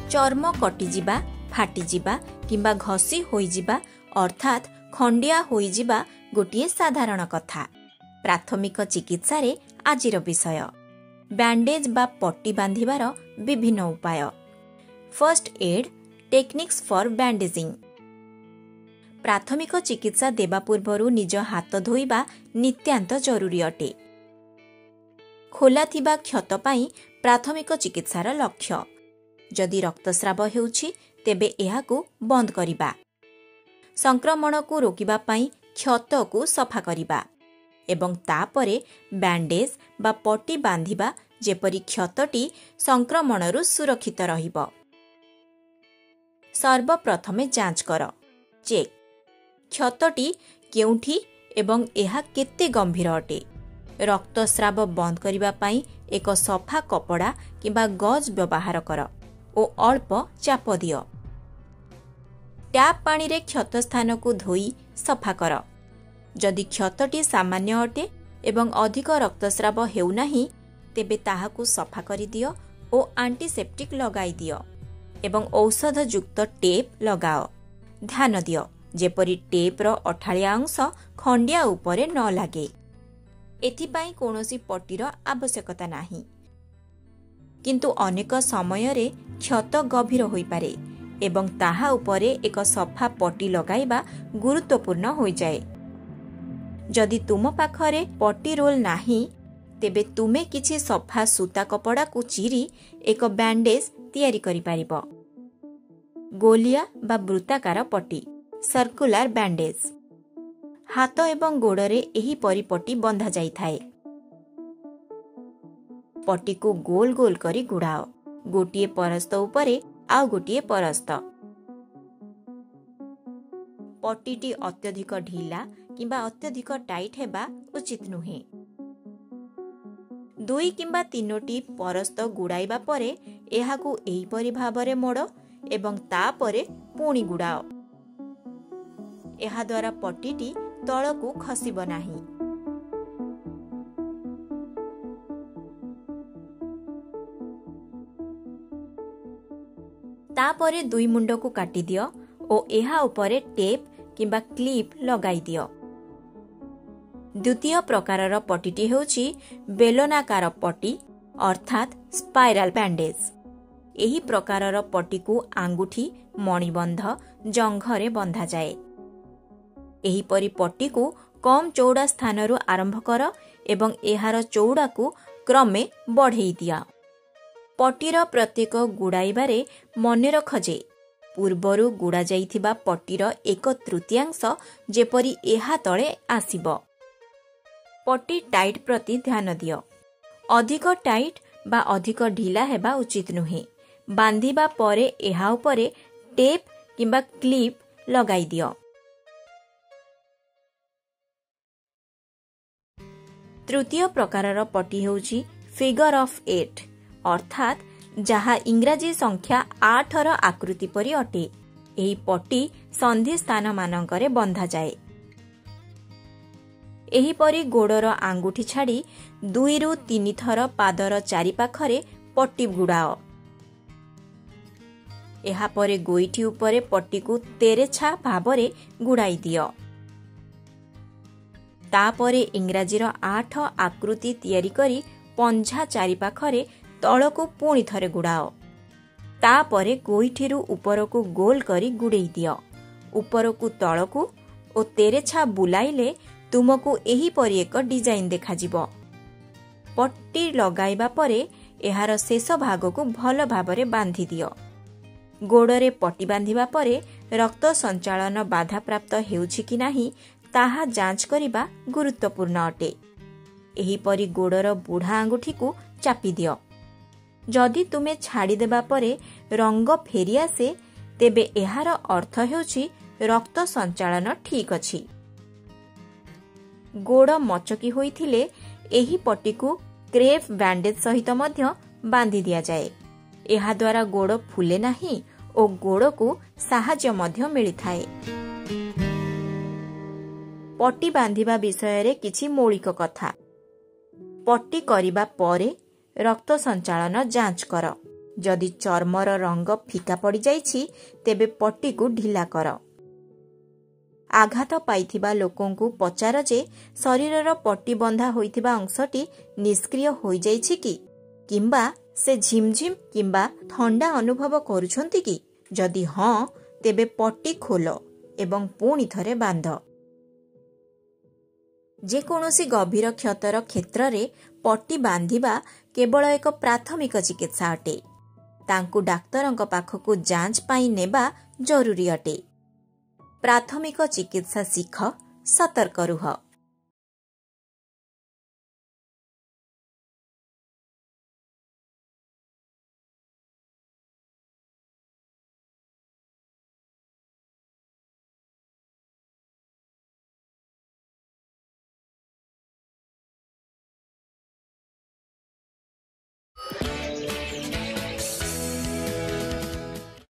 चर्म कटिजिबा फाटिजिबा किंबा घसी होइजिबा अर्थात खंडिया होइजिबा गोटिए साधारण कथा। प्राथमिक चिकित्सा रे आजिर विषय बैंडेज बा पट्टी बांधिबार विभिन्न उपाय। First aid techniques for bandaging. प्राथमिक चिकित्सा देबा पूर्वरु निज हाथ धोइबा नित्यांत जरूरी अटे। खोला थिबा क्षत पाई प्राथमिक चिकित्सार लक्ष्य। जदि रक्तस्राव हेउछि तेबे एहाकु बंद करिबा, संक्रमण को रोकिबा पाई क्षत को सफा करिबा एवं तापरे बैंडेज बा पट्टी बांधिबा जेपरि क्षतटी संक्रमणरु सुरक्षित रहिबो। सर्वप्रथमे जांच कर चेक क्षतटी केउठी एवं एहा केते गंभीर अटे। रक्तस्राव बंद करिबा पाई एक सफा कपड़ा किंबा गज व्यवहार कर ओ अल्प चाप दियो। टैप पानी रे क्षत स्थान को धोई सफा कर। जदि क्षतटी सामान्य अटे एवं अधिक रक्तस्राव हेउ नाही तेबे ताहाकु सफा करि दियो ओ एंटीसेप्टिक लगाई दियो एवं औषध युक्त टेप लगाओ। ध्यान दियो जेपरि टेप रो अठाळिया अंश खंडिया उपरे न लागे। एथिपाई कोनोसी पट्टीर आवश्यकता नाही, किंतु अनेक समय रे क्षत गभीर होई पारे एवं ताहा उपरे एक सफा पट्टी लगाइबा गुरुत्वपूर्ण होई जाए। जदि तुम पाखरे पट्टी रोल नाही तेबे तुमे किछि सफा सूता कपड़ा को चिरी एक बैंडेज तैयारी करि पारिबो। गोलिया बा वृत्ताकार पट्टी सर्कुलर बैंडेज। हाथ एवं गोड़रे एही परी पट्टी बंधा जाई थाए। पट्टी को गोल गोल करी गुड़ाओ, गोटिए परस्त उपरे आउ गोटिए परस्त। पट्टीटी अत्यधिक ढिला किंबा अत्यधिक टाइट हेबा उचित नुहे। 2 किंबा 3टी परस्त गुड़ाइबा परे एहाकू एही परी भाबरे मोड़ एवं तापरे पुणी गुड़ाओ। एहा द्वारा पट्टीटी तळकू खसिब नाही। तापरे 2 मुंड को काटी दियो ओ एहा उपरे टेप किंबा क्लिप लगाई दियो। द्वितीय प्रकारर पट्टीटी हेउछि बेलनाकार पट्टी अर्थात स्पाइराल बैंडेज। एही प्रकारर पट्टी को आंगुठी मणिबंध जंघरे बंधा जाए। एही परी पट्टी को कम चौड़ा स्थानरु आरंभ कर एवं एहार चौड़ा को क्रमे बढ़ेई दिया। पट्टीर प्रत्येक गुड़ाइबारे मने रख जे पूर्वरु गुड़ा जाइथिबा पट्टीर 1/3 जेपरी एहा तळे आसीबो। पट्टी टाइट प्रति ध्यान दियो। अधिक टाइट बा अधिक ढिला हेबा उचित नुहे। बांधिबा परे एहा उपरे टेप किंबा क्लिप लगाई दियो। तृतीय प्रकारर पट्टी हेउछि फिगर ऑफ 8 अर्थात जहा इंग्राजी संख्या 8 आकृति परी अटे। एही पट्टी संधि स्थान मानकरे बंधा जाए। एही परी गोड़र आंगुठी छाड़ी 2 ରୁ 3 थर पादर चारि पाखरे पट्टी गुड़ाओ। एहा परे गोइठी उपरे पट्टी को तेरेछा भाबरे गुड़ाई दियो। तापरे इंग्राजीर 8 आकृति तैयारी करी पंझा चारि पाखरे तळकू पुणी थरे गुड़ाओ। तापरे गोइठीरु उपरकू गोल करी गुड़ेई दियो। उपरकू तळकू ओ तेरेछा बुलाइले तुमको एही परी एक डिजाइन देखाजिबो। पट्टी लगाइबा परे एहार शेष भाग को भल भाबरे बांधी दियो। गोड़रे पट्टी बांधिबा परे रक्त संचालन बाधा प्राप्त हेउछि कि नाही ताहा जांच करिबा गुरुत्वपूर्ण अटे। एही परी गोड़र बुढ़ा आंगुठी को चापी दियो। जदि तुमे छाड़ी देबा परे रंग फेरी आसे तेबे एहार अर्थ हेउछि रक्त संचालन ठीक अछि। गोड़ मचकी होइथिले एही पट्टी को क्रेप बैंडेज सहित मध्य बांधी दिया जाए। एहा द्वारा गोड़ फुले नाही ओ गोड़ को साहाय्य मध्य मिलिथाए। पट्टी बांधिबा विषय रे किछि मौलिक कथा। पट्टी करिबा परे रक्त संचालन जांच कर। जदि चर्मर रंग फिका पड़ जाइछि तेबे पट्टी को ढिला कर। आघात पाइथिबा लोकंकु पचार जे शरीरर पट्टी बंधा होइथिबा अंशटी निष्क्रिय होई जाइछि कि किंबा से झिमझिम किंबा ठंडा अनुभव करुछंती कि जदि हाँ तेबे पट्टी खोल एवं पुणी थरे बांध। जेकोसी गभीर क्षतर क्षेत्र रे पट्टी बांधिबा केवल एक प्राथमिक चिकित्सा अटे। तांकु डाक्तरंक पाखकु जांच पाई नेबा जरूरी अटे। प्राथमिक चिकित्सा शिख, सतर्क रुह।